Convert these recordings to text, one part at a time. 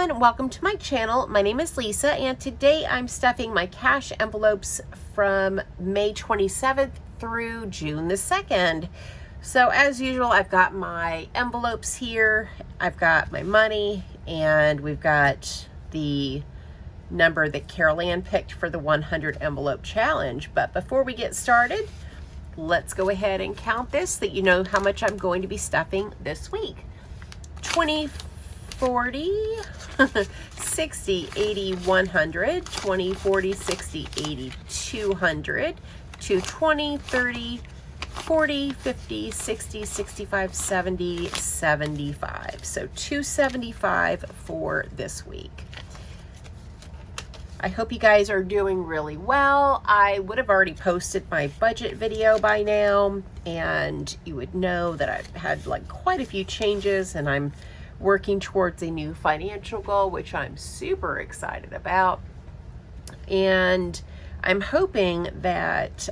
everyone, welcome to my channel. My name is Lisa and today I'm stuffing my cash envelopes from May 27th through June the 2nd. So as usual, I've got my envelopes here, I've got my money, and we've got the number that Carol Ann picked for the 100 envelope challenge. But before we get started, let's go ahead and count this so that you know how much I'm going to be stuffing this week. 20, 40, 60, 80, 100, 20, 40, 60, 80, 200, 220, 30, 40, 50, 60, 65, 70, 75. So 275 for this week. I hope you guys are doing really well. I would have already posted my budget video by now, and you would know that I've had like quite a few changes, and I'm working towards a new financial goal, which I'm super excited about. And I'm hoping that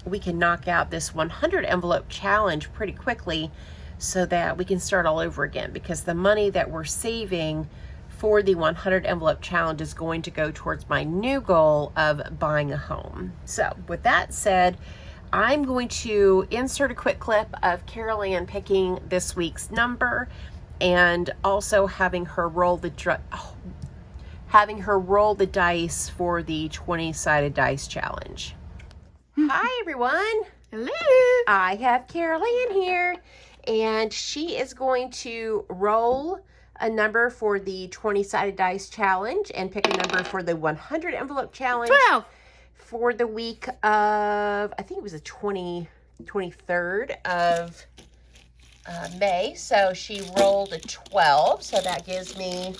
we can knock out this 100 envelope challenge pretty quickly so that we can start all over again, because the money that we're saving for the 100 envelope challenge is going to go towards my new goal of buying a home. So with that said, I'm going to insert a quick clip of Carol Ann picking this week's number and also having her roll the dice for the 20-sided dice challenge. Hi everyone. Hello. I have Carol Ann here, and she is going to roll a number for the 20-sided dice challenge and pick a number for the 100 envelope challenge. 12. For the week of, I think it was the 23rd of May. So she rolled a 12. So that gives me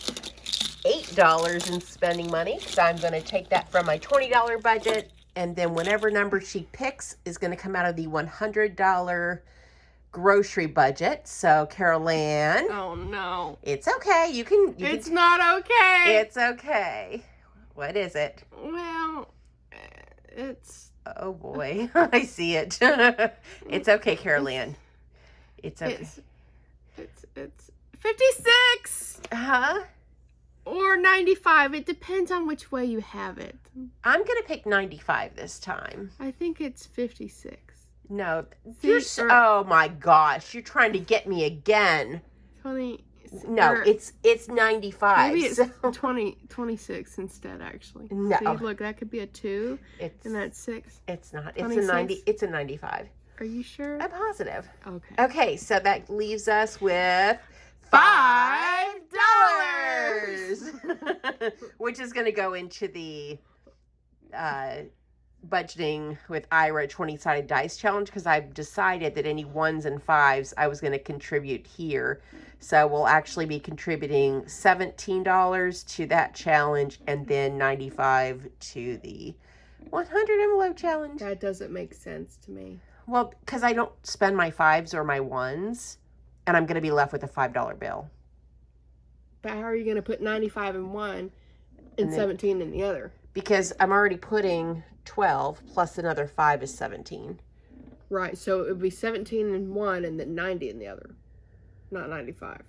$8 in spending money, because I'm going to take that from my $20 budget. And then whatever number she picks is going to come out of the $100 grocery budget. So Carol Ann. Oh no. It's okay. It's not okay. It's okay. What is it? Well, it's... Oh boy. I see it. It's okay, Carol Ann. It's okay. It's 56. Huh? Or 95. It depends on which way you have it. I'm going to pick 95 this time. I think it's 56. No. Oh my gosh. You're trying to get me again. 20. No, it's 95. Maybe it's 26 instead, actually. No. See, look, that could be a 2. And that's 6. It's not. It's 26? a 90. It's a 95. Are you sure? I'm positive. Okay. Okay, so that leaves us with $5, which is going to go into the budgeting with Ira 20-sided dice challenge, because I've decided that any 1s and 5s I was going to contribute here. So we'll actually be contributing $17 to that challenge and then $95 to the 100 envelope challenge. That doesn't make sense to me. Well, because I don't spend my 5s or my 1s, and I'm going to be left with a $5 bill. But how are you going to put 95 in one and 17 in the other? Because I'm already putting 12 plus another 5 is 17. Right, so it would be 17 in one and then 90 in the other, not 95.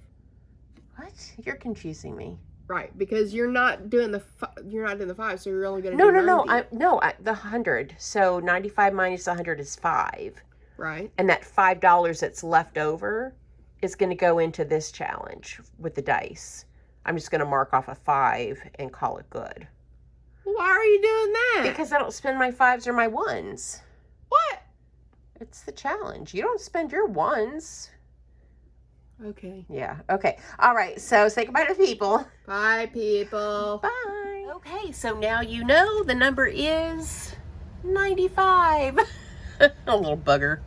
What? You're confusing me. Right, because you're not doing the 5, so you're only going to do 90. The 100. So 95 minus 100 is 5. Right. And that $5 that's left over is going to go into this challenge with the dice. I'm just going to mark off a 5 and call it good. Why are you doing that? Because I don't spend my 5s or my 1s. What? It's the challenge. You don't spend your 1s. Okay. Yeah. Okay. All right. So say goodbye to people. Bye, people. Bye. Okay. So now you know the number is 95. A little bugger.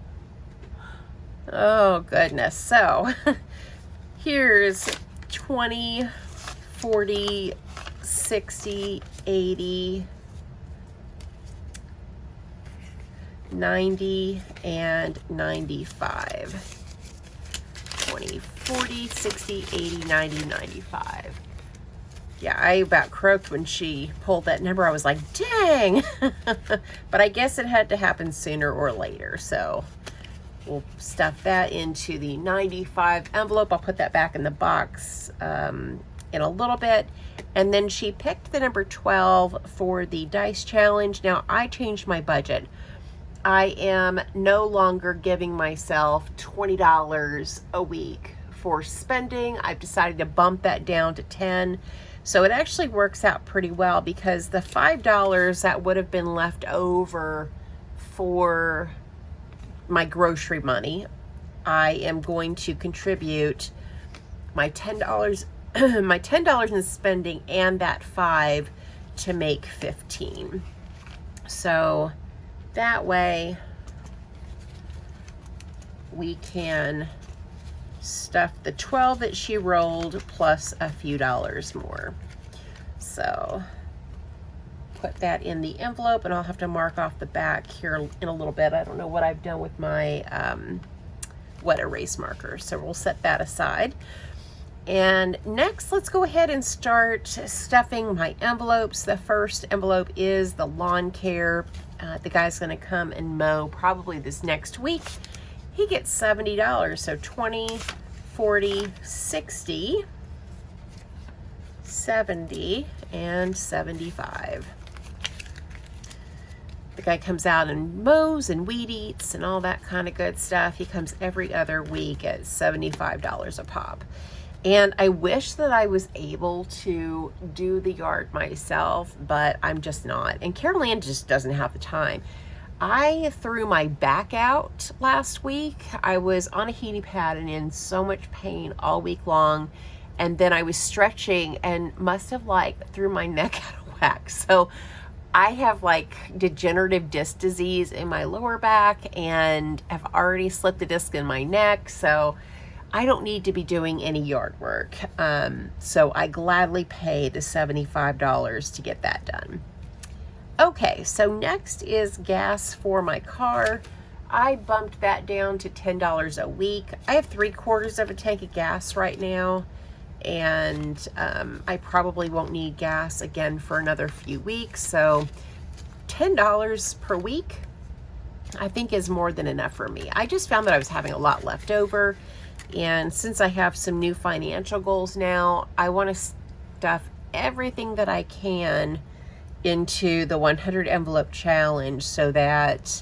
Oh, goodness. So here's 20, 40, 60, 80, 90, and 95. 20, 40, 60, 80, 90, 95. Yeah, I about croaked when she pulled that number. I was like, dang. But I guess it had to happen sooner or later. So we'll stuff that into the 95 envelope. I'll put that back in the box in a little bit. And then she picked the number 12 for the dice challenge. Now, I changed my budget. I am no longer giving myself $20 a week for spending. I've decided to bump that down to 10. So it actually works out pretty well, because the $5 that would have been left over for my grocery money, I am going to contribute my $10 my $10 in spending and that $5 to make $15. So that way we can stuff the 12 that she rolled plus a few dollars more. So put that in the envelope, and I'll have to mark off the back here in a little bit. I don't know what I've done with my wet erase marker, so we'll set that aside. And next, let's go ahead and start stuffing my envelopes. The first envelope is the lawn care. The guy's going to come and mow probably this next week. He gets $70, so 20, 40, 60, 70, and 75. The guy comes out and mows and weed eats and all that kind of good stuff. He comes every other week at $75 a pop. And I wish that I was able to do the yard myself, but I'm just not. And Carol Ann just doesn't have the time. I threw my back out last week. I was on a heating pad and in so much pain all week long. And then I was stretching and must have threw my neck out of whack. So I have degenerative disc disease in my lower back and have already slipped a disc in my neck. So I don't need to be doing any yard work. So I gladly pay the $75 to get that done. Okay, so next is gas for my car. I bumped that down to $10 a week. I have 3/4 of a tank of gas right now, and I probably won't need gas again for another few weeks. So $10 per week, I think, is more than enough for me. I just found that I was having a lot left over. And since I have some new financial goals now, I want to stuff everything that I can into the 100 envelope challenge so that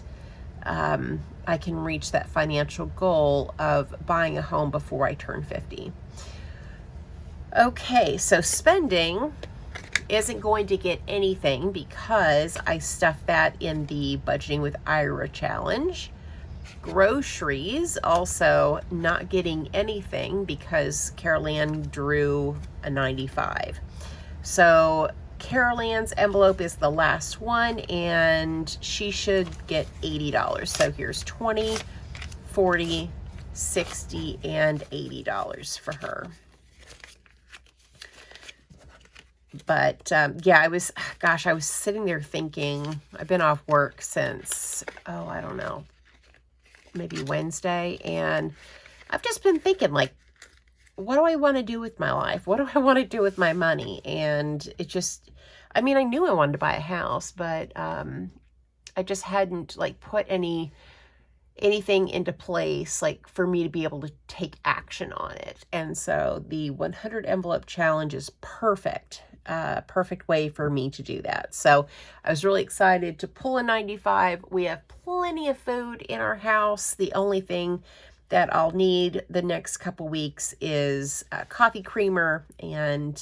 I can reach that financial goal of buying a home before I turn 50. Okay, so spending isn't going to get anything because I stuffed that in the Budgeting with Ira challenge. Groceries also not getting anything because Carol Ann drew a 95. So Carol Ann's envelope is the last one, and she should get $80. So here's 20, 40, 60, and $80 for her. But yeah, I was sitting there thinking, I've been off work since, I don't know, maybe Wednesday, and I've just been thinking, what do I want to do with my life? What do I want to do with my money? And it just, I knew I wanted to buy a house, but I just hadn't put anything into place for me to be able to take action on it. And so the 100 envelope challenge is perfect way for me to do that. So I was really excited to pull a 95. We have plenty of food in our house. The only thing that I'll need the next couple weeks is a coffee creamer, and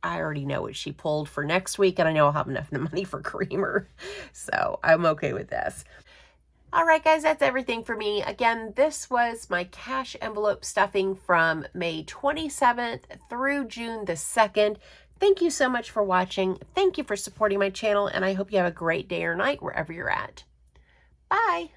I already know what she pulled for next week, and I know I'll have enough money for creamer. So I'm okay with this. All right, guys, that's everything for me. Again, this was my cash envelope stuffing from May 27th through June the 2nd. Thank you so much for watching. Thank you for supporting my channel, and I hope you have a great day or night wherever you're at. Bye.